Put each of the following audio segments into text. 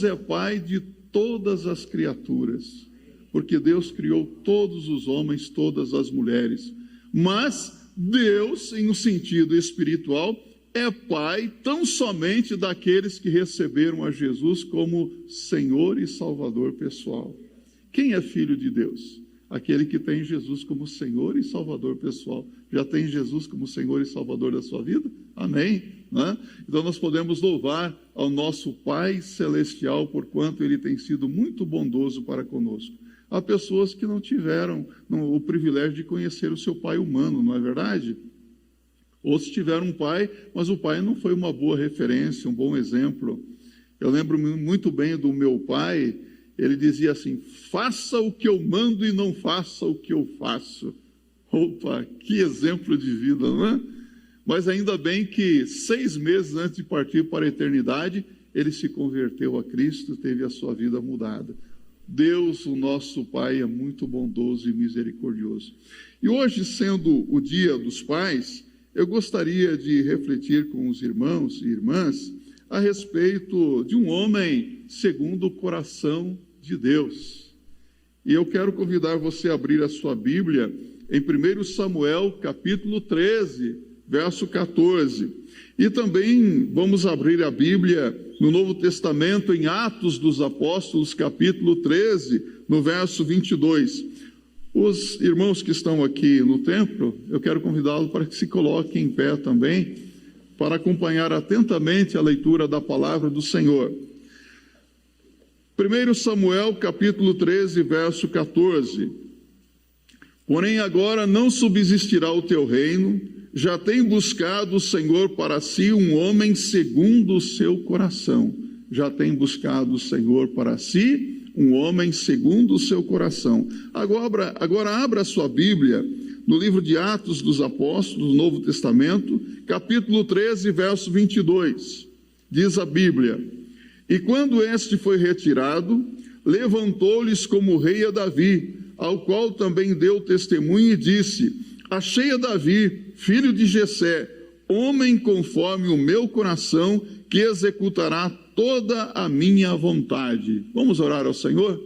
Deus é Pai de todas as criaturas, porque Deus criou todos os homens, todas as mulheres. Mas Deus, em um sentido espiritual, é Pai tão somente daqueles que receberam a Jesus como Senhor e Salvador pessoal. Quem é filho de Deus? Aquele que tem Jesus como Senhor e Salvador pessoal. Já tem Jesus como Senhor e Salvador da sua vida? Amém? Né? Então nós podemos louvar ao nosso Pai Celestial, porquanto Ele tem sido muito bondoso para conosco. Há pessoas que não tiveram o privilégio de conhecer o seu pai humano, não é verdade? Outros tiveram um pai, mas o pai não foi uma boa referência, um bom exemplo. Eu lembro muito bem do meu pai. Ele dizia assim: faça o que eu mando e não faça o que eu faço. Opa, que exemplo de vida, não é? Mas ainda bem que 6 meses antes de partir para a eternidade, ele se converteu a Cristo, teve a sua vida mudada. Deus, o nosso Pai, é muito bondoso e misericordioso. E hoje, sendo o Dia dos Pais, eu gostaria de refletir com os irmãos e irmãs a respeito de um homem segundo o coração de Deus. E eu quero convidar você a abrir a sua Bíblia em 1 Samuel, capítulo 13, verso 14. E também vamos abrir a Bíblia no Novo Testamento, em Atos dos Apóstolos, capítulo 13, no verso 22. Os irmãos que estão aqui no templo, eu quero convidá-los para que se coloquem em pé também, para acompanhar atentamente a leitura da palavra do Senhor. 1 Samuel, capítulo 13, verso 14. Porém agora não subsistirá o teu reino, já tem buscado o Senhor para si um homem segundo o seu coração. Já tem buscado o Senhor para si um homem segundo o seu coração. Agora abra a sua Bíblia no livro de Atos dos Apóstolos, Novo Testamento, capítulo 13, verso 22. Diz a Bíblia: e quando este foi retirado, levantou-lhes como rei a Davi, ao qual também deu testemunho e disse: achei a Davi, filho de Jessé, homem conforme o meu coração, que executará toda a minha vontade. Vamos orar ao Senhor?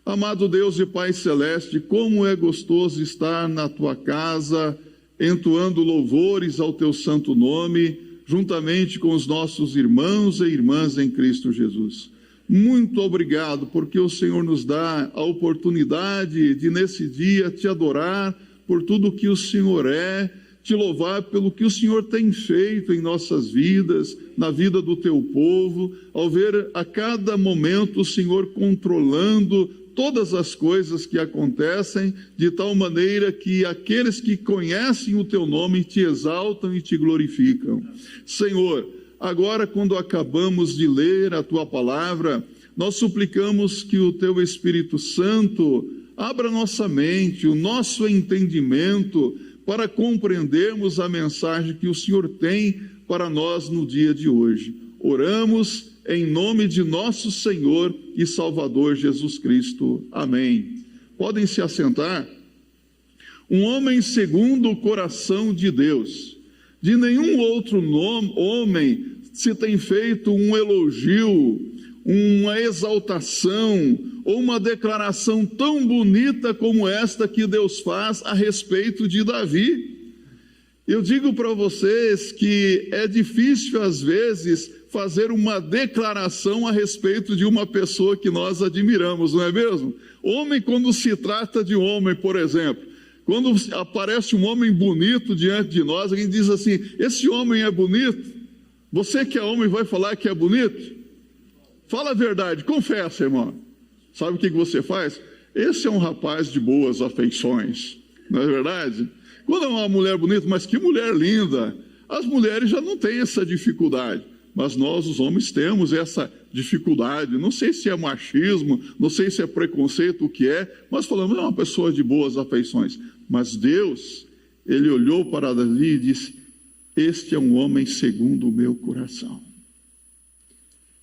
Amado Deus e Pai Celeste, como é gostoso estar na tua casa, entoando louvores ao teu santo nome, juntamente com os nossos irmãos e irmãs em Cristo Jesus. Muito obrigado, porque o Senhor nos dá a oportunidade de nesse dia te adorar por tudo que o Senhor é, te louvar pelo que o Senhor tem feito em nossas vidas, na vida do teu povo, ao ver a cada momento o Senhor controlando todas as coisas que acontecem, de tal maneira que aqueles que conhecem o teu nome te exaltam e te glorificam. Senhor, agora quando acabamos de ler a tua palavra, nós suplicamos que o teu Espírito Santo abra nossa mente, o nosso entendimento, para compreendermos a mensagem que o Senhor tem para nós no dia de hoje. Oramos em nome de nosso Senhor e Salvador Jesus Cristo. Amém. Podem se assentar. Um homem segundo o coração de Deus. De nenhum outro homem se tem feito um elogio, uma exaltação ou uma declaração tão bonita como esta que Deus faz a respeito de Davi. Eu digo para vocês que é difícil às vezes fazer uma declaração a respeito de uma pessoa que nós admiramos, não é mesmo? Homem, quando se trata de homem, por exemplo, quando aparece um homem bonito diante de nós, alguém diz assim: esse homem é bonito? Você que é homem vai falar que é bonito? Fala a verdade, confessa, irmão. Sabe o que você faz? Esse é um rapaz de boas afeições, não é verdade? Quando é uma mulher bonita, mas que mulher linda, as mulheres já não têm essa dificuldade, mas nós, os homens, temos essa dificuldade. Não sei se é machismo, não sei se é preconceito, o que é, mas falamos, é uma pessoa de boas afeições. Mas Deus, Ele olhou para Davi e disse: este é um homem segundo o meu coração.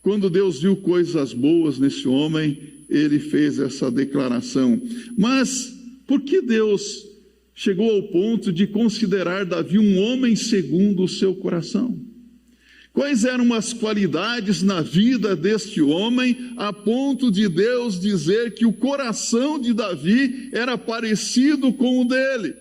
Quando Deus viu coisas boas nesse homem, Ele fez essa declaração. Mas por que Deus chegou ao ponto de considerar Davi um homem segundo o seu coração? Quais eram as qualidades na vida deste homem, a ponto de Deus dizer que o coração de Davi era parecido com o dele?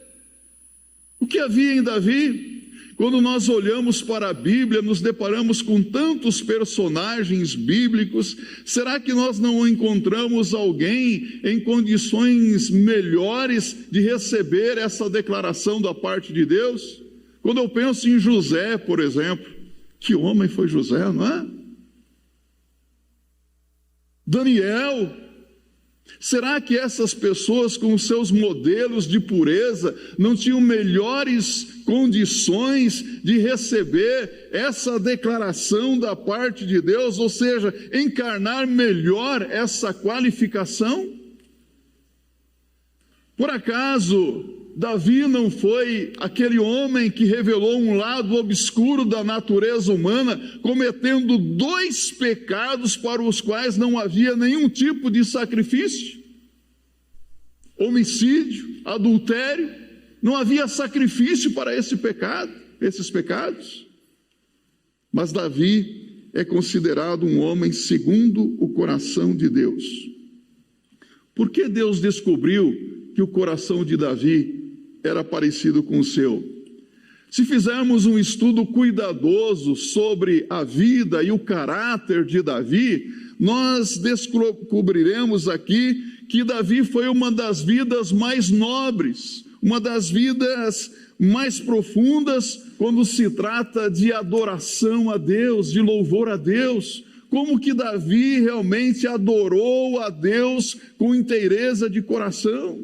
O que havia em Davi? Quando nós olhamos para a Bíblia, nos deparamos com tantos personagens bíblicos, será que nós não encontramos alguém em condições melhores de receber essa declaração da parte de Deus? Quando eu penso em José, por exemplo, que homem foi José, não é? Daniel. Será que essas pessoas com seus modelos de pureza não tinham melhores condições de receber essa declaração da parte de Deus, ou seja, encarnar melhor essa qualificação? Por acaso Davi não foi aquele homem que revelou um lado obscuro da natureza humana, cometendo 2 pecados para os quais não havia nenhum tipo de sacrifício? Homicídio, adultério, não havia sacrifício para esses pecados. Mas Davi é considerado um homem segundo o coração de Deus. Por que Deus descobriu que o coração de Davi era parecido com o seu? Se fizermos um estudo cuidadoso sobre a vida e o caráter de Davi, nós descobriremos aqui que Davi foi uma das vidas mais nobres, uma das vidas mais profundas quando se trata de adoração a Deus, de louvor a Deus. Como que Davi realmente adorou a Deus com inteireza de coração?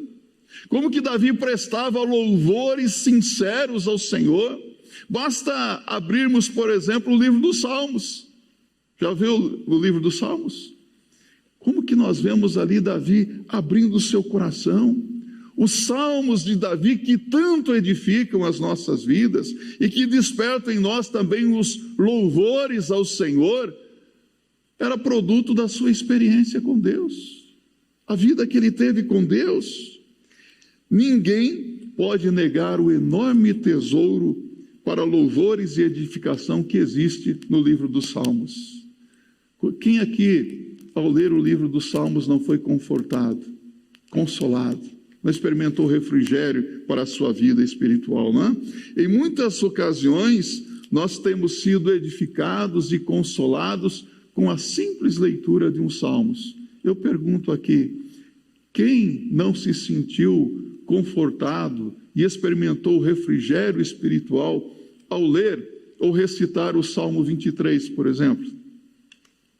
Como que Davi prestava louvores sinceros ao Senhor? Basta abrirmos, por exemplo, o livro dos Salmos. Já viu o livro dos Salmos? Como que nós vemos ali Davi abrindo o seu coração? Os salmos de Davi que tanto edificam as nossas vidas e que despertam em nós também os louvores ao Senhor, era produto da sua experiência com Deus, a vida que ele teve com Deus. Ninguém pode negar o enorme tesouro para louvores e edificação que existe no livro dos Salmos. Quem aqui, ao ler o livro dos Salmos, não foi confortado, consolado, não experimentou refrigério para a sua vida espiritual, não é? Em muitas ocasiões, nós temos sido edificados e consolados com a simples leitura de uns salmos. Eu pergunto aqui, quem não se sentiu confortado e experimentou o refrigério espiritual ao ler ou recitar o Salmo 23, por exemplo?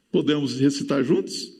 Podemos recitar juntos?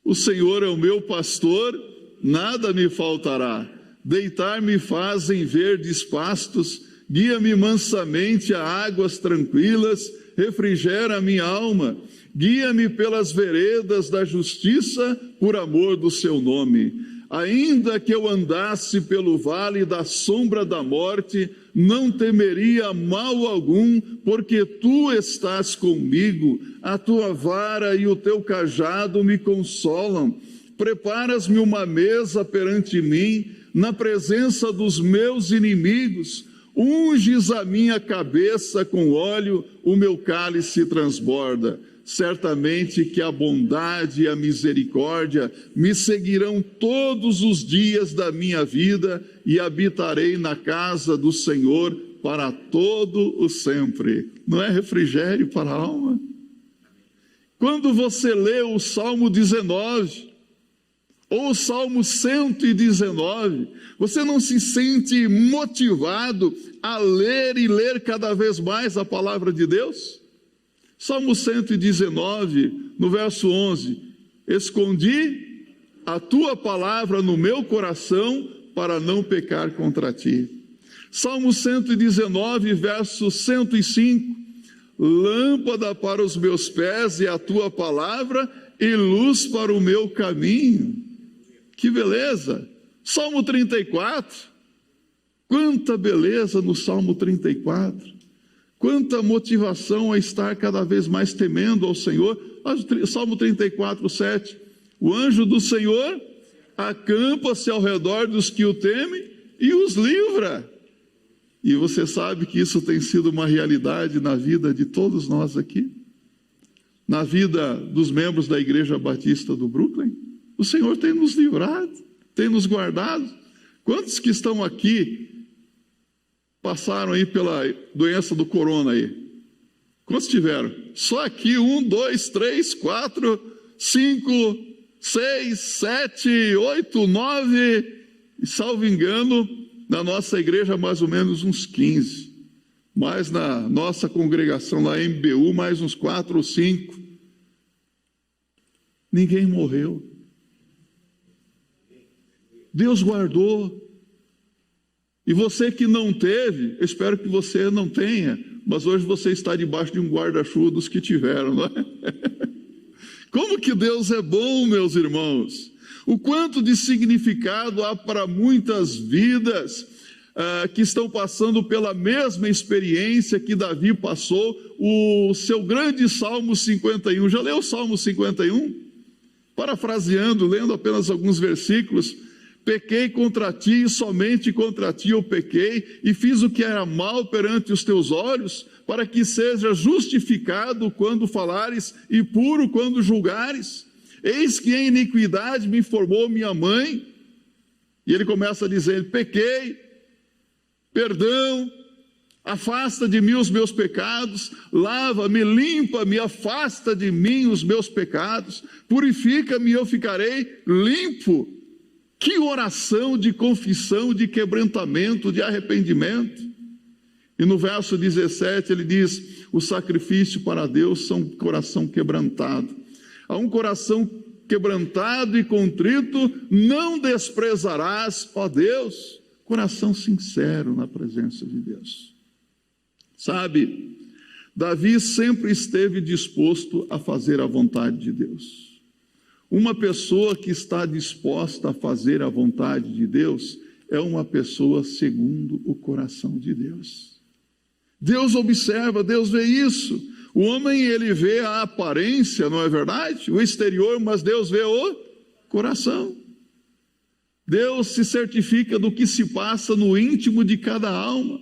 O Senhor é o meu pastor, nada me faltará. Deitar-me faz em verdes pastos, guia-me mansamente a águas tranquilas, refrigera a minha alma, guia-me pelas veredas da justiça, por amor do seu nome. Ainda que eu andasse pelo vale da sombra da morte, não temeria mal algum, porque tu estás comigo, a tua vara e o teu cajado me consolam. Preparas-me uma mesa perante mim, na presença dos meus inimigos. Unges a minha cabeça com óleo, o meu cálice transborda. Certamente que a bondade e a misericórdia me seguirão todos os dias da minha vida e habitarei na casa do Senhor para todo o sempre. Não é refrigério para a alma? Quando você lê o Salmo 19 ou o Salmo 119, você não se sente motivado a ler e ler cada vez mais a palavra de Deus? Salmo 119, no verso 11, escondi a tua palavra no meu coração para não pecar contra ti. Salmo 119, verso 105, lâmpada para os meus pés e a tua palavra e luz para o meu caminho. Que beleza! Salmo 34, quanta beleza no Salmo 34. Quanta motivação a estar cada vez mais temendo ao Senhor. Salmo 34, 7. O anjo do Senhor acampa-se ao redor dos que o temem e os livra. E você sabe que isso tem sido uma realidade na vida de todos nós aqui, na vida dos membros da Igreja Batista do Brooklyn. O Senhor tem nos livrado, tem nos guardado. Quantos que estão aqui passaram aí pela doença do corona aí? Quantos tiveram? Só aqui 1, 2, 3, 4, 5, 6, 7, 8, 9, e salvo engano, na nossa igreja mais ou menos uns 15. Mas na nossa congregação lá em MBU, mais uns 4 ou 5. Ninguém morreu. Deus guardou. E você que não teve, eu espero que você não tenha, mas hoje você está debaixo de um guarda-chuva dos que tiveram, não é? Como que Deus é bom, meus irmãos. O quanto de significado há para muitas vidas que estão passando pela mesma experiência que Davi passou, o seu grande Salmo 51. Já leu o Salmo 51? Parafraseando, lendo apenas alguns versículos: pequei contra ti, e somente contra ti eu pequei, e fiz o que era mal perante os teus olhos, para que seja justificado quando falares, e puro quando julgares. Eis que em iniquidade me formou minha mãe. E ele começa a dizer: pequei, perdão, afasta de mim os meus pecados, lava-me, limpa-me, afasta de mim os meus pecados, purifica-me e eu ficarei limpo. Que oração de confissão, de quebrantamento, de arrependimento. E no verso 17 ele diz: o sacrifício para Deus são um coração quebrantado. A um coração quebrantado e contrito não desprezarás, ó Deus. Coração sincero na presença de Deus. Sabe, Davi sempre esteve disposto a fazer a vontade de Deus. Uma pessoa que está disposta a fazer a vontade de Deus é uma pessoa segundo o coração de Deus. Deus observa, Deus vê isso. O homem, ele vê a aparência, não é verdade? O exterior, mas Deus vê o coração. Deus se certifica do que se passa no íntimo de cada alma.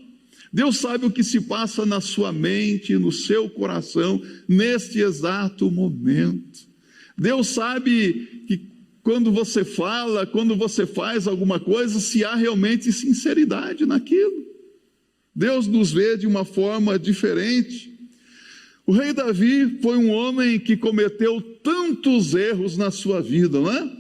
Deus sabe o que se passa na sua mente, no seu coração, neste exato momento. Deus sabe que quando você fala, quando você faz alguma coisa, se há realmente sinceridade naquilo. Deus nos vê de uma forma diferente. O rei Davi foi um homem que cometeu tantos erros na sua vida, não é?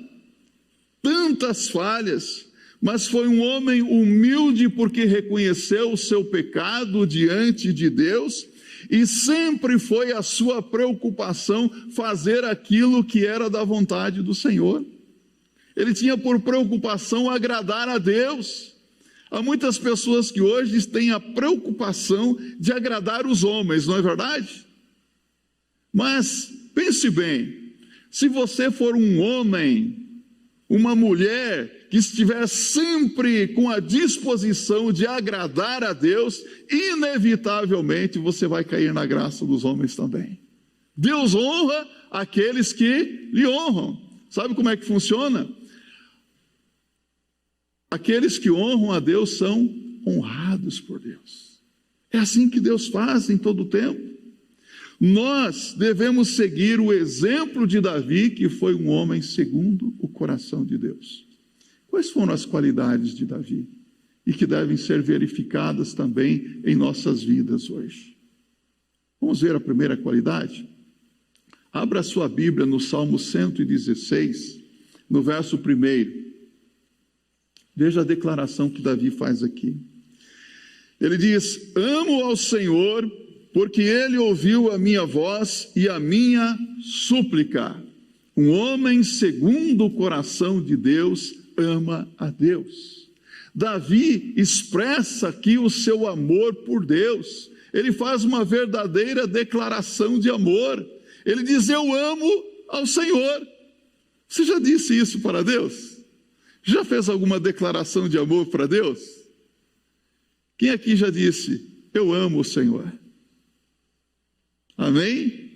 Tantas falhas, mas foi um homem humilde porque reconheceu o seu pecado diante de Deus, e sempre foi a sua preocupação fazer aquilo que era da vontade do Senhor. Ele tinha por preocupação agradar a Deus. Há muitas pessoas que hoje têm a preocupação de agradar os homens, não é verdade? Mas pense bem, se você for um homem, uma mulher que estiver sempre com a disposição de agradar a Deus, inevitavelmente você vai cair na graça dos homens também. Deus honra aqueles que lhe honram. Sabe como é que funciona? Aqueles que honram a Deus são honrados por Deus. É assim que Deus faz em todo o tempo. Nós devemos seguir o exemplo de Davi, que foi um homem segundo o coração de Deus. Quais foram as qualidades de Davi e que devem ser verificadas também em nossas vidas hoje? Vamos ver a primeira qualidade? Abra sua Bíblia no Salmo 116, no verso 1. Veja a declaração que Davi faz aqui. Ele diz: amo ao Senhor, porque Ele ouviu a minha voz e a minha súplica. Um homem segundo o coração de Deus ama a Deus. Davi expressa aqui o seu amor por Deus. Ele faz uma verdadeira declaração de amor. Ele diz: eu amo ao Senhor. Você já disse isso para Deus? Já fez alguma declaração de amor para Deus? Quem aqui já disse: eu amo o Senhor? Amém?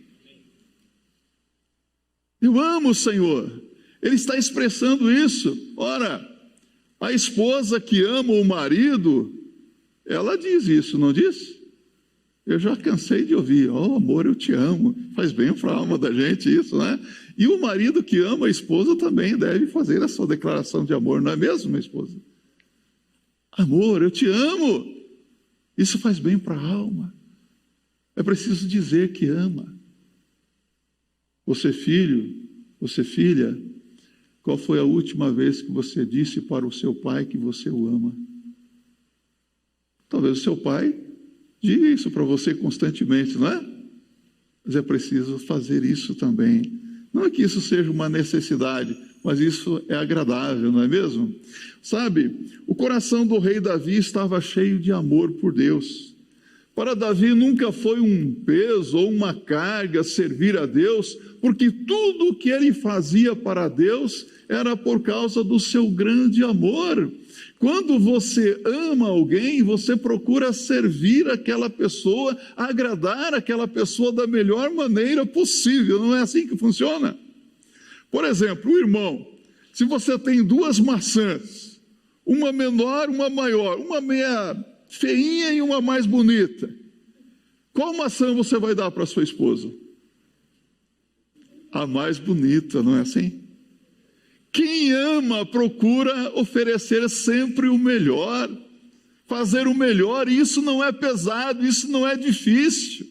Eu amo o Senhor. Ele está expressando isso. Ora, a esposa que ama o marido ela diz isso, não diz? Eu já cansei de ouvir, amor, eu te amo. Faz bem para a alma da gente isso, né? E o marido que ama a esposa também deve fazer a sua declaração de amor, não é mesmo, minha esposa? Amor, eu te amo. Isso faz bem para a alma. É preciso dizer que ama. Você, filho, você, filha, qual foi a última vez que você disse para o seu pai que você o ama? Talvez o seu pai diga isso para você constantemente, não é? Mas é preciso fazer isso também. Não é que isso seja uma necessidade, mas isso é agradável, não é mesmo? Sabe, o coração do rei Davi estava cheio de amor por Deus. Para Davi nunca foi um peso ou uma carga servir a Deus, porque tudo o que ele fazia para Deus era por causa do seu grande amor. Quando você ama alguém, você procura servir aquela pessoa, agradar aquela pessoa da melhor maneira possível. Não é assim que funciona? Por exemplo, o irmão, se você tem duas maçãs, uma menor, uma maior, uma meia feinha e uma mais bonita, qual maçã você vai dar para sua esposa? A mais bonita, não é assim? Quem ama procura oferecer sempre o melhor, fazer o melhor, e isso não é pesado, isso não é difícil,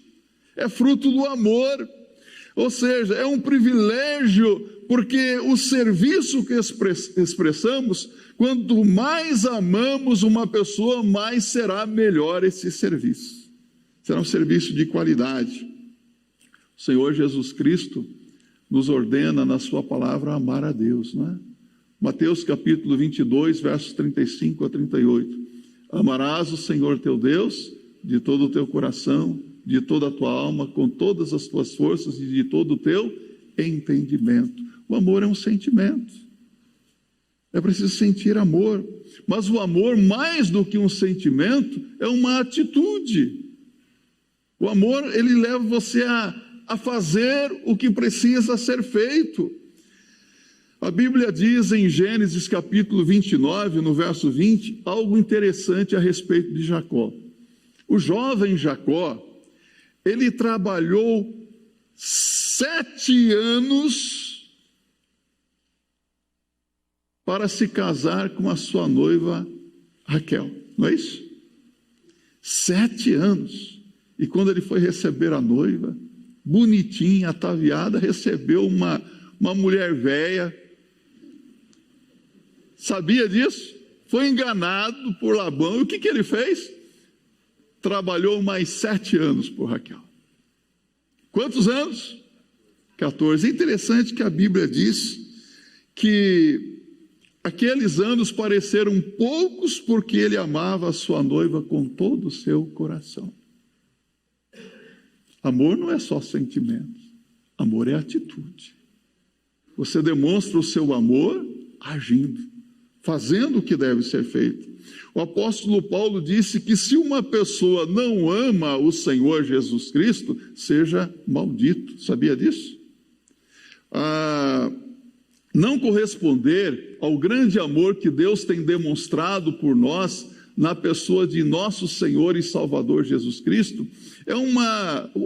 é fruto do amor. Ou seja, é um privilégio, porque o serviço que expressamos, quanto mais amamos uma pessoa, mais será melhor esse serviço. Será um serviço de qualidade. O Senhor Jesus Cristo nos ordena na sua palavra a amar a Deus, não é? Mateus capítulo 22, versos 35 a 38. Amarás o Senhor teu Deus de todo o teu coração, de toda a tua alma, com todas as tuas forças e de todo o teu entendimento. O amor é um sentimento. É preciso sentir amor. Mas o amor, mais do que um sentimento, é uma atitude. O amor, ele leva você a fazer o que precisa ser feito. A Bíblia diz em Gênesis capítulo 29, no verso 20, algo interessante a respeito de Jacó. O jovem Jacó, ele trabalhou 7 anos para se casar com a sua noiva Raquel, não é isso? 7 anos. E quando ele foi receber a noiva, bonitinha, ataviada, recebeu uma mulher velha. Sabia disso? Foi enganado por Labão. E o que ele fez? Trabalhou mais 7 anos por Raquel. Quantos anos? 14. É interessante que a Bíblia diz que aqueles anos pareceram poucos porque ele amava a sua noiva com todo o seu coração. Amor não é só sentimento, amor é atitude. Você demonstra o seu amor agindo, fazendo o que deve ser feito. O apóstolo Paulo disse que se uma pessoa não ama o Senhor Jesus Cristo, seja maldito. Sabia disso? Não corresponder ao grande amor que Deus tem demonstrado por nós na pessoa de nosso Senhor e Salvador Jesus Cristo,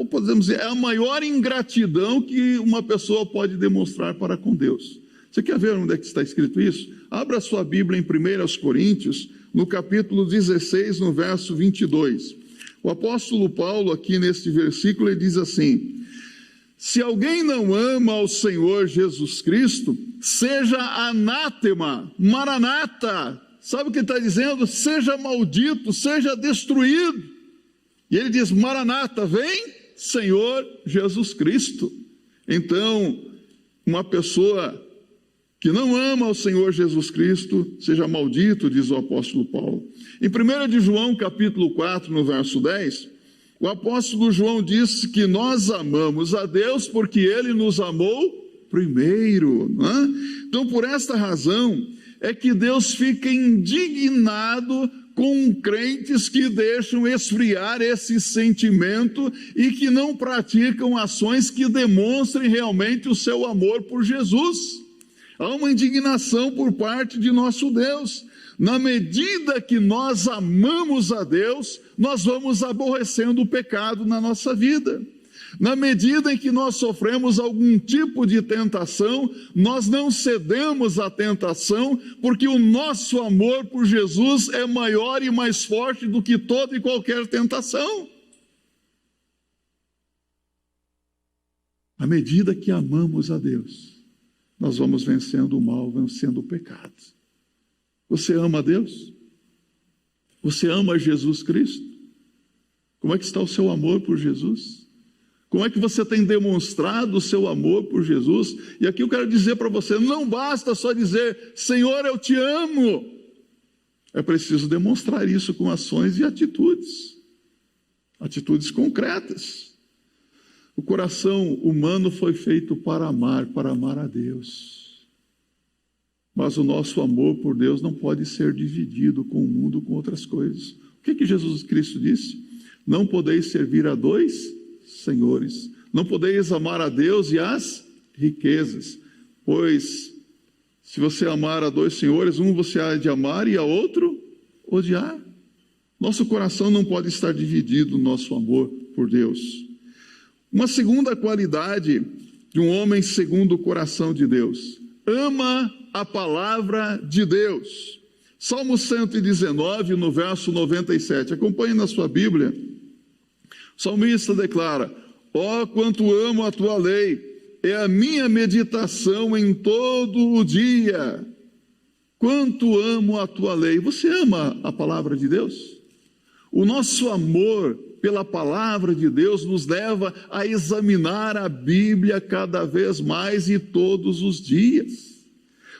podemos dizer, é a maior ingratidão que uma pessoa pode demonstrar para com Deus. Você quer ver onde é que está escrito isso? Abra sua Bíblia em 1 Coríntios, no capítulo 16, no verso 22. O apóstolo Paulo, aqui neste versículo, ele diz assim: se alguém não ama ao Senhor Jesus Cristo, seja anátema, maranata. Sabe o que ele está dizendo? Seja maldito, seja destruído. E ele diz, maranata, vem Senhor Jesus Cristo. Então, uma pessoa que não ama ao Senhor Jesus Cristo, seja maldito, diz o apóstolo Paulo. Em 1 de João, capítulo 4, no verso 10, o apóstolo João disse que nós amamos a Deus porque Ele nos amou primeiro. Né? Então, por esta razão, é que Deus fica indignado com crentes que deixam esfriar esse sentimento e que não praticam ações que demonstrem realmente o seu amor por Jesus. Há uma indignação por parte de nosso Deus. Na medida que nós amamos a Deus, nós vamos aborrecendo o pecado na nossa vida. Na medida em que nós sofremos algum tipo de tentação, nós não cedemos à tentação, porque o nosso amor por Jesus é maior e mais forte do que toda e qualquer tentação. À medida que amamos a Deus, nós vamos vencendo o mal, vencendo o pecado. Você ama a Deus? Você ama Jesus Cristo? Como é que está o seu amor por Jesus? Como é que você tem demonstrado o seu amor por Jesus? E aqui eu quero dizer para você, não basta só dizer, Senhor, eu te amo. É preciso demonstrar isso com ações e atitudes. Atitudes concretas. O coração humano foi feito para amar a Deus. Mas o nosso amor por Deus não pode ser dividido com o mundo, com outras coisas. O que Jesus Cristo disse? Não podeis servir a dois senhores. Não podeis amar a Deus e as riquezas. Pois, se você amar a dois senhores, um você há de amar e a outro odiar. Nosso coração não pode estar dividido no nosso amor por Deus. Uma segunda qualidade de um homem segundo o coração de Deus: ama a palavra de Deus. Salmo 119, no verso 97. Acompanhe na sua Bíblia. O salmista declara: ó, quanto amo a tua lei, é a minha meditação em todo o dia. Quanto amo a tua lei. Você ama a palavra de Deus? O nosso amor pela palavra de Deus nos leva a examinar a Bíblia cada vez mais e todos os dias.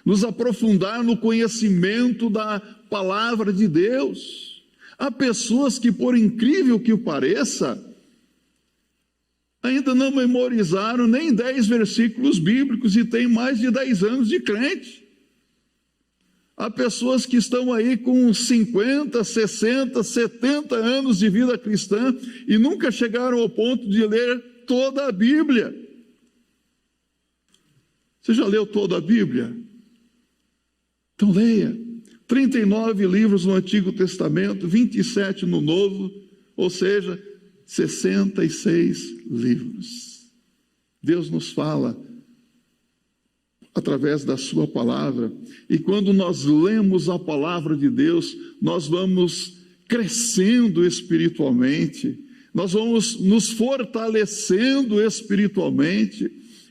Nos aprofundar no conhecimento da palavra de Deus. Há pessoas que, por incrível que pareça, ainda não memorizaram nem 10 versículos bíblicos e têm mais de 10 anos de crente. Há pessoas que estão aí com 50, 60, 70 anos de vida cristã e nunca chegaram ao ponto de ler toda a Bíblia. Você já leu toda a Bíblia? Então leia. 39 livros no Antigo Testamento, 27 no Novo, ou seja, 66 livros. Deus nos fala através da sua palavra, e quando nós lemos a palavra de Deus, nós vamos crescendo espiritualmente, nós vamos nos fortalecendo espiritualmente.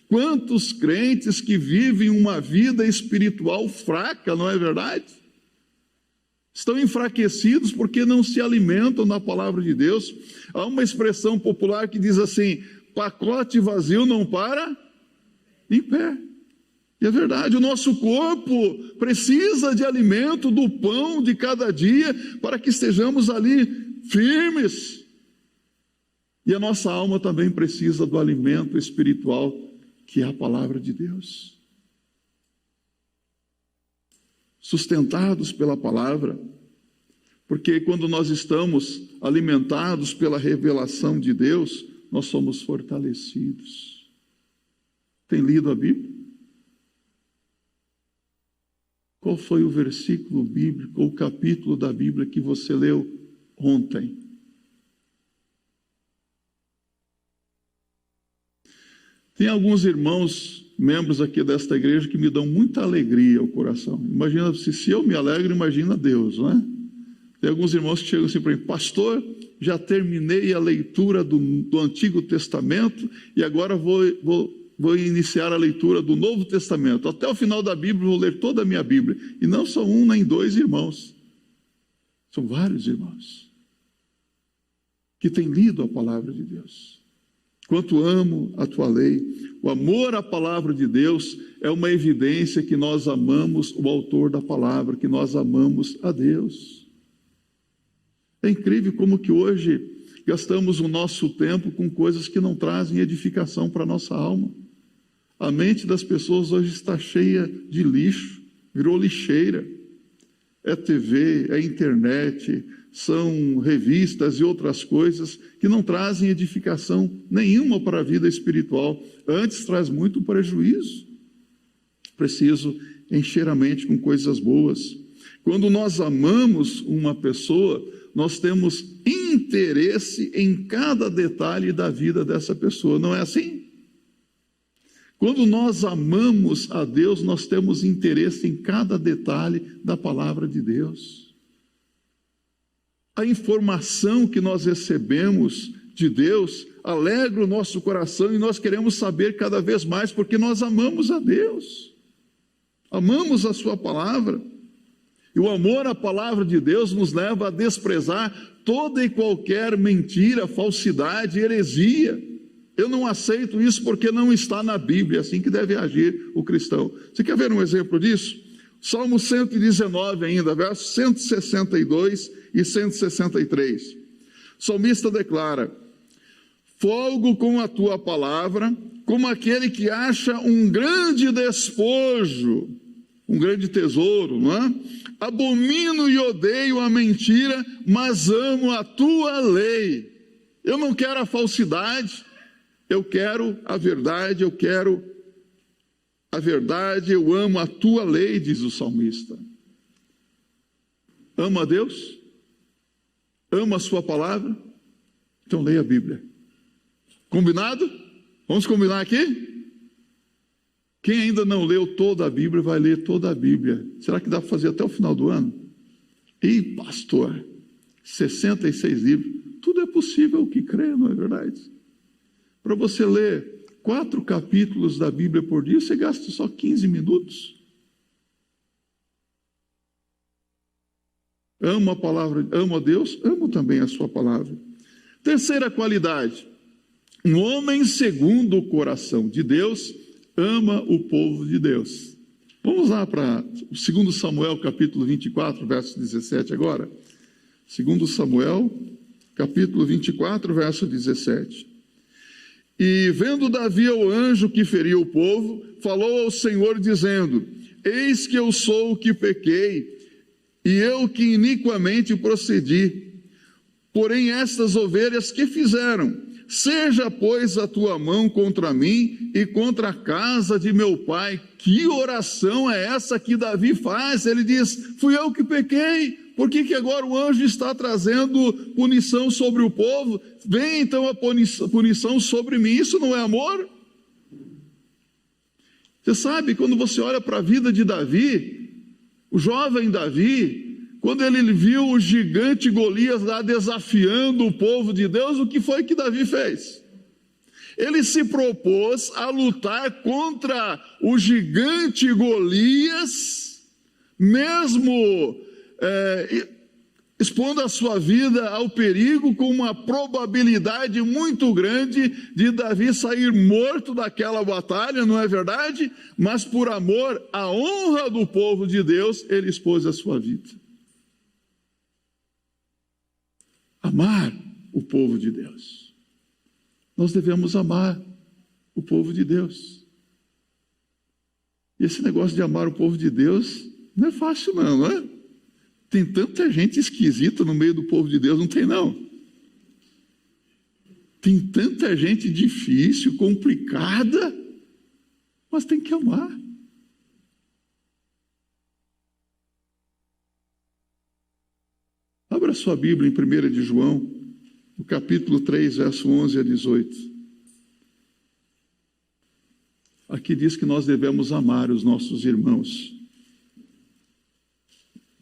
Quantos crentes que vivem uma vida espiritual fraca, não é verdade? Estão enfraquecidos porque não se alimentam na palavra de Deus. Há uma expressão popular que diz assim: pacote vazio não para em pé. E é verdade, o nosso corpo precisa de alimento, do pão de cada dia, para que estejamos ali firmes. E a nossa alma também precisa do alimento espiritual, que é a palavra de Deus. Sustentados pela palavra, porque quando nós estamos alimentados pela revelação de Deus, nós somos fortalecidos. Tem lido a Bíblia? Qual foi o versículo bíblico ou o capítulo da Bíblia que você leu ontem? Tem alguns irmãos, membros aqui desta igreja, que me dão muita alegria ao coração. Imagina, se eu me alegro, imagina Deus, não é? Tem alguns irmãos que chegam assim para mim: pastor, já terminei a leitura do Antigo Testamento e agora vou iniciar a leitura do Novo Testamento. Até o final da Bíblia vou ler toda a minha Bíblia. E não são um nem dois irmãos. São vários irmãos que têm lido a palavra de Deus. Quanto amo a tua lei. O amor à palavra de Deus é uma evidência que nós amamos o autor da palavra, que nós amamos a Deus. É incrível como que hoje gastamos o nosso tempo com coisas que não trazem edificação para a nossa alma. A mente das pessoas hoje está cheia de lixo, virou lixeira. É TV, é internet, são revistas e outras coisas que não trazem edificação nenhuma para a vida espiritual. Antes traz muito prejuízo. Preciso encher a mente com coisas boas. Quando nós amamos uma pessoa, nós temos interesse em cada detalhe da vida dessa pessoa, não é assim? Quando nós amamos a Deus, nós temos interesse em cada detalhe da palavra de Deus. A informação que nós recebemos de Deus alegra o nosso coração e nós queremos saber cada vez mais, porque nós amamos a Deus, amamos a sua palavra. E o amor à palavra de Deus nos leva a desprezar toda e qualquer mentira, falsidade, heresia. Eu não aceito isso porque não está na Bíblia, é assim que deve agir o cristão. Você quer ver um exemplo disso? Salmo 119 ainda, versos 162 e 163. O salmista declara: folgo com a tua palavra, como aquele que acha um grande despojo, um grande tesouro, não é? Abomino e odeio a mentira, mas amo a tua lei. Eu não quero a falsidade, eu quero a verdade, eu amo a tua lei, diz o salmista. Ama a Deus? Ama a sua palavra? Então leia a Bíblia. Combinado? Vamos combinar aqui? Quem ainda não leu toda a Bíblia, vai ler toda a Bíblia. Será que dá para fazer até o final do ano? Ih, pastor, 66 livros. Tudo é possível o que crê, não é verdade? Para você ler 4 capítulos da Bíblia por dia, você gasta só 15 minutos. Amo a palavra, amo a Deus, amo também a sua palavra. Terceira qualidade: um homem segundo o coração de Deus ama o povo de Deus. Vamos lá para 2 Samuel, capítulo 24, verso 17 agora. 2 Samuel, capítulo 24, verso 17. E vendo Davi o anjo que feria o povo, falou ao Senhor dizendo: eis que eu sou o que pequei, e eu que iniquamente procedi. Porém estas ovelhas que fizeram? Seja, pois, a tua mão contra mim e contra a casa de meu pai. Que oração é essa que Davi faz? Ele diz: fui eu que pequei. Por que agora o anjo está trazendo punição sobre o povo? Vem então a punição sobre mim. Isso não é amor? Você sabe, quando você olha para a vida de Davi, o jovem Davi, quando ele viu o gigante Golias lá desafiando o povo de Deus, o que foi que Davi fez? Ele se propôs a lutar contra o gigante Golias, mesmo expondo a sua vida ao perigo, com uma probabilidade muito grande de Davi sair morto daquela batalha, não é verdade? Mas por amor à honra do povo de Deus, ele expôs a sua vida. Amar o povo de Deus. Nós devemos amar o povo de Deus. E esse negócio de amar o povo de Deus não é fácil não, não é? Tem tanta gente esquisita no meio do povo de Deus, não tem não. Tem tanta gente difícil, complicada, mas tem que amar. Abra sua Bíblia em 1 de João, no capítulo 3, verso 11 a 18. Aqui diz que nós devemos amar os nossos irmãos.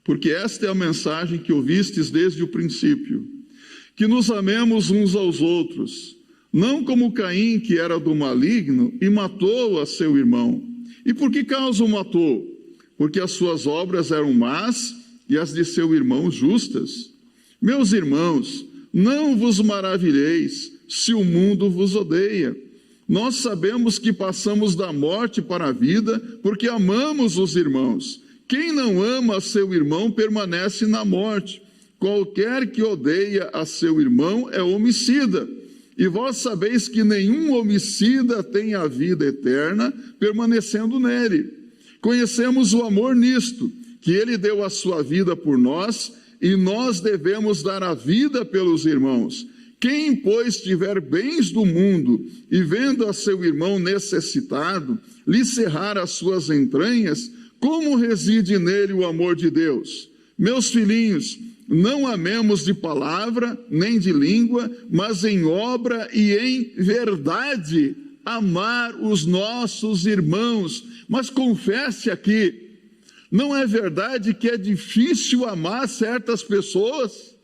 Porque esta é a mensagem que ouvistes desde o princípio, que nos amemos uns aos outros, não como Caim, que era do maligno, e matou a seu irmão. E por que causa o matou? Porque as suas obras eram más, e as de seu irmão justas. Meus irmãos, não vos maravilheis se o mundo vos odeia. Nós sabemos que passamos da morte para a vida, porque amamos os irmãos. Quem não ama a seu irmão permanece na morte. Qualquer que odeia a seu irmão é homicida. E vós sabeis que nenhum homicida tem a vida eterna, permanecendo nele. Conhecemos o amor nisto, que ele deu a sua vida por nós, e nós devemos dar a vida pelos irmãos. Quem, pois, tiver bens do mundo, e vendo a seu irmão necessitado, lhe cerrar as suas entranhas, como reside nele o amor de Deus? Meus filhinhos, não amemos de palavra, nem de língua, mas em obra e em verdade, amar os nossos irmãos. Mas confesse aqui, não é verdade que é difícil amar certas pessoas?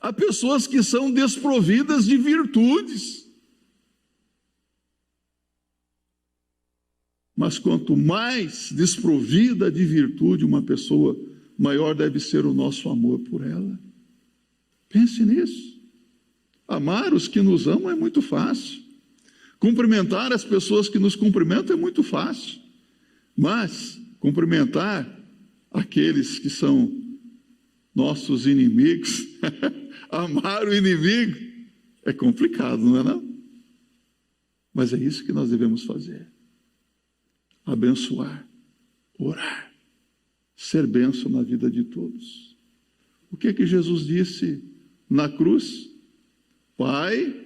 Há pessoas que são desprovidas de virtudes. Mas quanto mais desprovida de virtude uma pessoa, maior deve ser o nosso amor por ela. Pense nisso. Amar os que nos amam é muito fácil. Cumprimentar as pessoas que nos cumprimentam é muito fácil. Mas cumprimentar aqueles que são nossos inimigos, amar o inimigo, é complicado, não é não? Mas é isso que nós devemos fazer. Abençoar, orar, ser bênção na vida de todos. O que é que Jesus disse na cruz? Pai,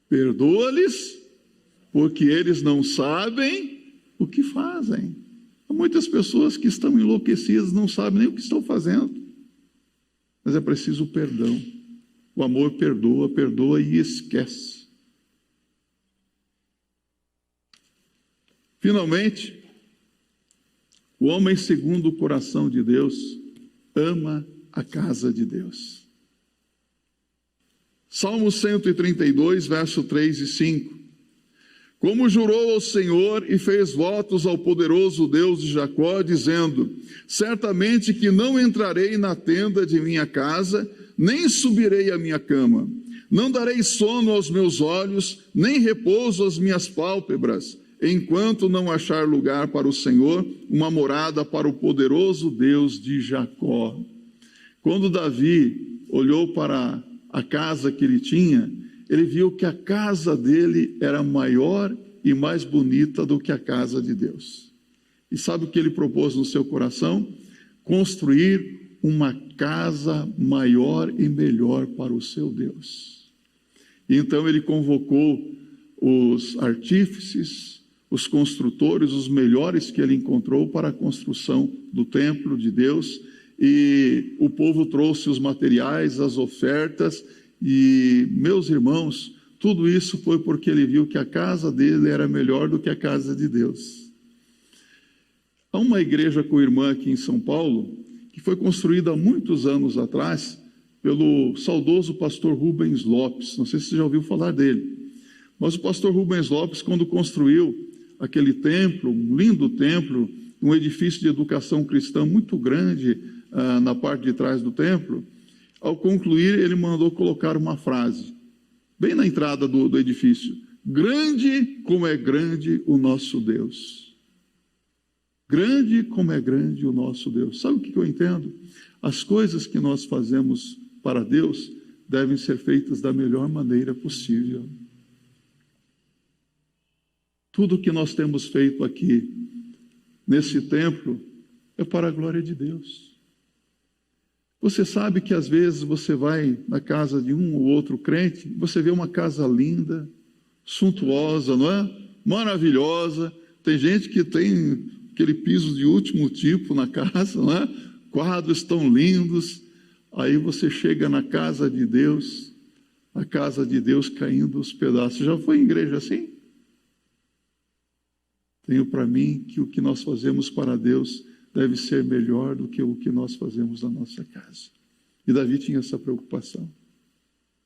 perdoa-lhes, porque eles não sabem o que fazem. Há muitas pessoas que estão enlouquecidas, não sabem nem o que estão fazendo. Mas é preciso perdão. O amor perdoa, perdoa e esquece. Finalmente, o homem segundo o coração de Deus ama a casa de Deus. Salmo 132, verso 3 e 5. Como jurou ao Senhor e fez votos ao poderoso Deus de Jacó, dizendo: certamente que não entrarei na tenda de minha casa, nem subirei à minha cama. Não darei sono aos meus olhos, nem repouso às minhas pálpebras, enquanto não achar lugar para o Senhor, uma morada para o poderoso Deus de Jacó. Quando Davi olhou para a casa que ele tinha, ele viu que a casa dele era maior e mais bonita do que a casa de Deus. E sabe o que ele propôs no seu coração? Construir uma casa maior e melhor para o seu Deus. E então ele convocou os artífices, os construtores, os melhores que ele encontrou para a construção do templo de Deus, e o povo trouxe os materiais, as ofertas, e, meus irmãos, tudo isso foi porque ele viu que a casa dele era melhor do que a casa de Deus. Há uma igreja co-irmã aqui em São Paulo, que foi construída há muitos anos atrás, pelo saudoso pastor Rubens Lopes. Não sei se você já ouviu falar dele. Mas o pastor Rubens Lopes, quando construiu aquele templo, um lindo templo, um edifício de educação cristã muito grande na parte de trás do templo, ao concluir, ele mandou colocar uma frase, bem na entrada do edifício: grande como é grande o nosso Deus. Grande como é grande o nosso Deus. Sabe o que eu entendo? As coisas que nós fazemos para Deus devem ser feitas da melhor maneira possível. Tudo que nós temos feito aqui, nesse templo, é para a glória de Deus. Você sabe que às vezes você vai na casa de um ou outro crente, você vê uma casa linda, suntuosa, não é? Maravilhosa. Tem gente que tem aquele piso de último tipo na casa, não é? Quadros tão lindos. Aí você chega na casa de Deus, a casa de Deus caindo aos pedaços. Já foi em igreja assim? Tenho para mim que o que nós fazemos para Deus deve ser melhor do que o que nós fazemos na nossa casa. E Davi tinha essa preocupação.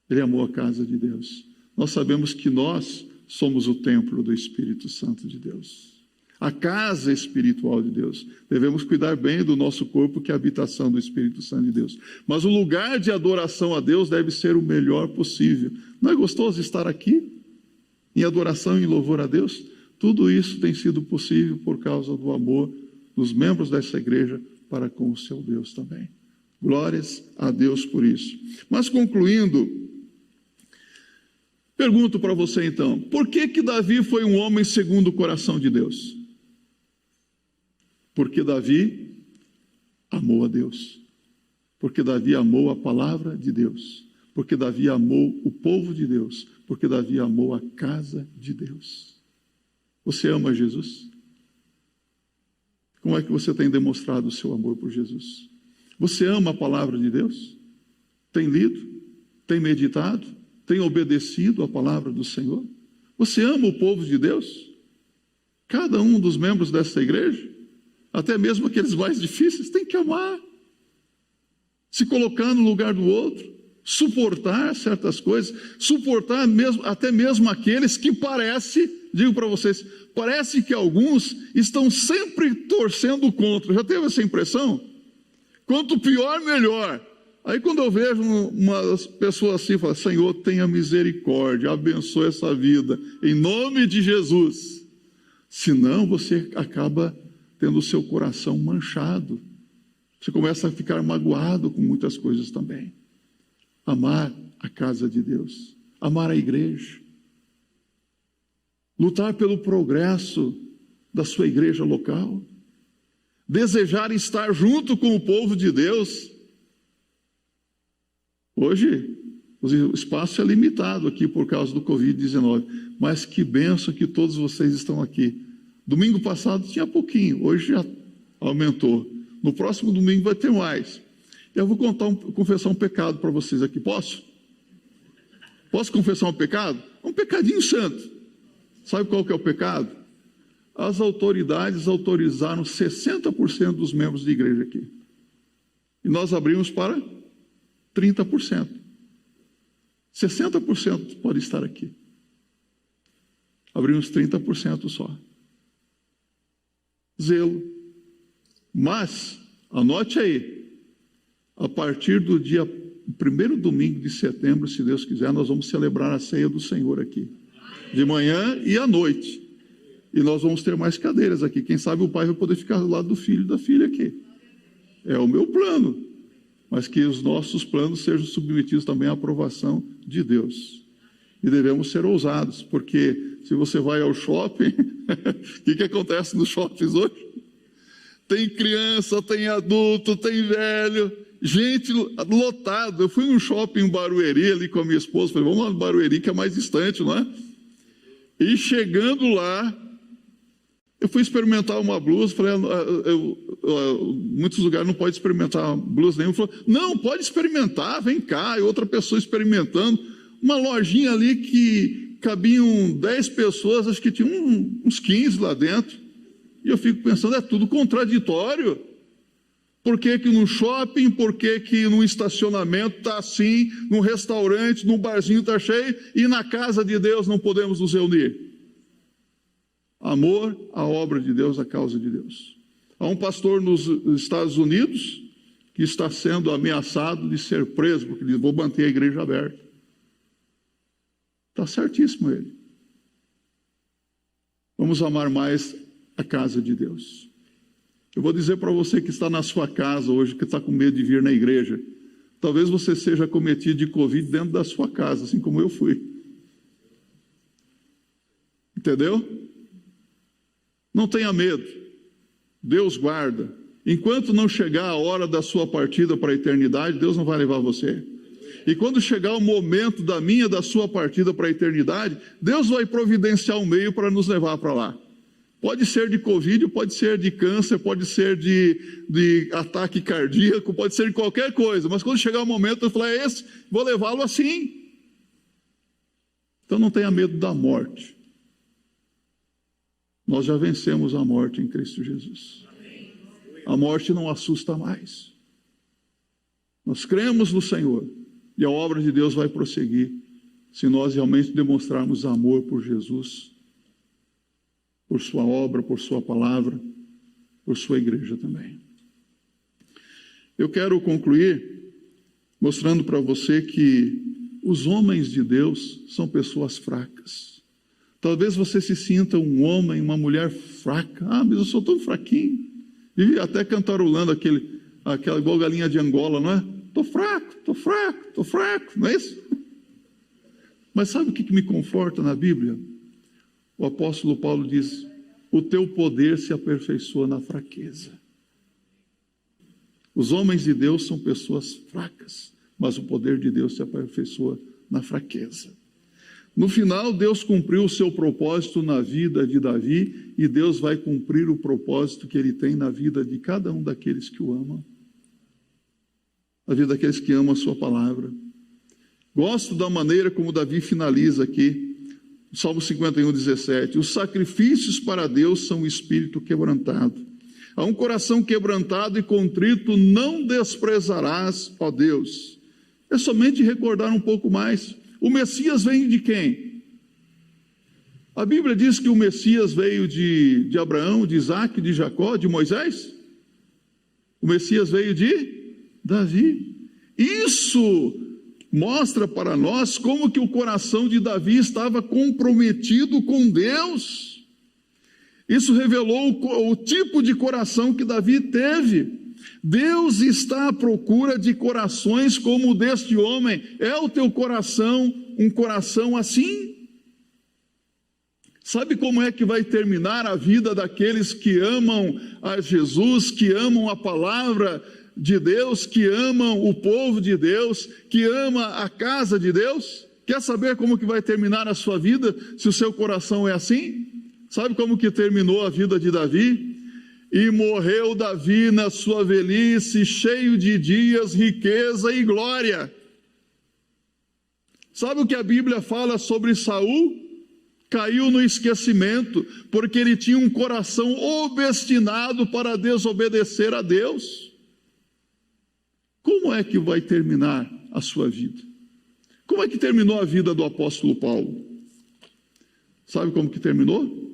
Ele amou a casa de Deus. Nós sabemos que nós somos o templo do Espírito Santo de Deus. A casa espiritual de Deus. Devemos cuidar bem do nosso corpo, que é a habitação do Espírito Santo de Deus. Mas o lugar de adoração a Deus deve ser o melhor possível. Não é gostoso estar aqui, em adoração e em louvor a Deus? Tudo isso tem sido possível por causa do amor dos membros dessa igreja para com o seu Deus também. Glórias a Deus por isso. Mas concluindo, pergunto para você então, por que Davi foi um homem segundo o coração de Deus? Porque Davi amou a Deus. Porque Davi amou a palavra de Deus. Porque Davi amou o povo de Deus. Porque Davi amou a casa de Deus. Você ama Jesus? Como é que você tem demonstrado o seu amor por Jesus? Você ama a palavra de Deus? Tem lido? Tem meditado? Tem obedecido à palavra do Senhor? Você ama o povo de Deus? Cada um dos membros dessa igreja, até mesmo aqueles mais difíceis, tem que amar. Se colocar no lugar do outro, suportar certas coisas, suportar mesmo, até mesmo aqueles que digo para vocês, parece que alguns estão sempre torcendo contra. Já teve essa impressão? Quanto pior, melhor. Aí quando eu vejo uma pessoa assim, eu falo, Senhor, tenha misericórdia, abençoe essa vida, em nome de Jesus. Senão você acaba tendo o seu coração manchado. Você começa a ficar magoado com muitas coisas também. Amar a casa de Deus, amar a igreja, lutar pelo progresso da sua igreja local, desejar estar junto com o povo de Deus. Hoje, o espaço é limitado aqui por causa do Covid-19, mas que bênção que todos vocês estão aqui. Domingo passado tinha pouquinho, hoje já aumentou. No próximo domingo vai ter mais. Eu vou confessar um pecado para vocês aqui, posso? Posso confessar um pecado? Um pecadinho santo. Sabe qual que é o pecado? As autoridades autorizaram 60% dos membros de igreja aqui. E nós abrimos para 30%. 60% pode estar aqui. Abrimos 30% só. Zelo. Mas, anote aí, a partir do dia 1º domingo de setembro, se Deus quiser, nós vamos celebrar a ceia do Senhor aqui. De manhã e à noite. E nós vamos ter mais cadeiras aqui. Quem sabe o pai vai poder ficar do lado do filho e da filha aqui. É o meu plano. Mas que os nossos planos sejam submetidos também à aprovação de Deus. E devemos ser ousados, porque se você vai ao shopping, o que acontece nos shoppings hoje? Tem criança, tem adulto, tem velho, gente lotado. Eu fui num shopping em Barueri ali com a minha esposa, falei, vamos lá no Barueri que é mais distante, não é? E chegando lá, eu fui experimentar uma blusa, falei, muitos lugares não pode experimentar blusa nenhuma. Falei, não, pode experimentar, vem cá. E outra pessoa experimentando. Uma lojinha ali que cabiam 10 pessoas, acho que tinha uns 15 lá dentro. E eu fico pensando, é tudo contraditório. Por que que num shopping, por que que num estacionamento está assim, num restaurante, num barzinho está cheio, e na casa de Deus não podemos nos reunir? Amor à obra de Deus, à causa de Deus. Há um pastor nos Estados Unidos que está sendo ameaçado de ser preso, porque diz, vou manter a igreja aberta. Está certíssimo ele. Vamos amar mais a casa de Deus. Eu vou dizer para você que está na sua casa hoje, que está com medo de vir na igreja, talvez você seja cometido de Covid dentro da sua casa, assim como eu fui. Entendeu? Não tenha medo. Deus guarda. Enquanto não chegar a hora da sua partida para a eternidade, Deus não vai levar você. E quando chegar o momento da sua partida para a eternidade, Deus vai providenciar um meio para nos levar para lá. Pode ser de Covid, pode ser de câncer, pode ser de ataque cardíaco, pode ser de qualquer coisa. Mas quando chegar o momento, eu falar, vou levá-lo assim. Então não tenha medo da morte. Nós já vencemos a morte em Cristo Jesus. A morte não assusta mais. Nós cremos no Senhor e a obra de Deus vai prosseguir se nós realmente demonstrarmos amor por Jesus, por sua obra, por sua palavra, por sua igreja também. Eu quero concluir mostrando para você que os homens de Deus são pessoas fracas. Talvez você se sinta um homem, uma mulher fraca. Ah, mas eu sou tão fraquinho. Vive até cantarolando aquela igual galinha de Angola, não é? Estou fraco, não é isso? Mas sabe o que me conforta na Bíblia? O apóstolo Paulo diz, o teu poder se aperfeiçoa na fraqueza. Os homens de Deus são pessoas fracas, mas o poder de Deus se aperfeiçoa na fraqueza. No final, Deus cumpriu o seu propósito na vida de Davi, e Deus vai cumprir o propósito que Ele tem na vida de cada um daqueles que o amam, na vida daqueles que amam a sua palavra. Gosto da maneira como Davi finaliza aqui, Salmo 51, 17. Os sacrifícios para Deus são o espírito quebrantado. A um coração quebrantado e contrito não desprezarás, ó Deus. É somente recordar um pouco mais. O Messias vem de quem? A Bíblia diz que o Messias veio de Abraão, de Isaac, de Jacó, de Moisés. O Messias veio de Davi. Isso mostra para nós como que o coração de Davi estava comprometido com Deus. Isso revelou o tipo de coração que Davi teve. Deus está à procura de corações como o deste homem. É o teu coração um coração assim? Sabe como é que vai terminar a vida daqueles que amam a Jesus, que amam a palavra de Deus, que amam o povo de Deus, que ama a casa de Deus? Quer saber como que vai terminar a sua vida, se o seu coração é assim? Sabe como que terminou a vida de Davi? E morreu Davi na sua velhice, cheio de dias, riqueza e glória. Sabe o que a Bíblia fala sobre Saul? Caiu no esquecimento, porque ele tinha um coração obstinado para desobedecer a Deus. Como é que vai terminar a sua vida? Como é que terminou a vida do apóstolo Paulo? Sabe como que terminou?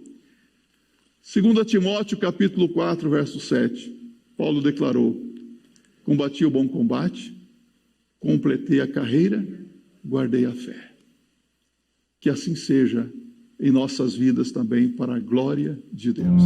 2 Timóteo capítulo 4, verso 7, Paulo declarou: combati o bom combate, completei a carreira, guardei a fé. Que assim seja em nossas vidas também, para a glória de Deus.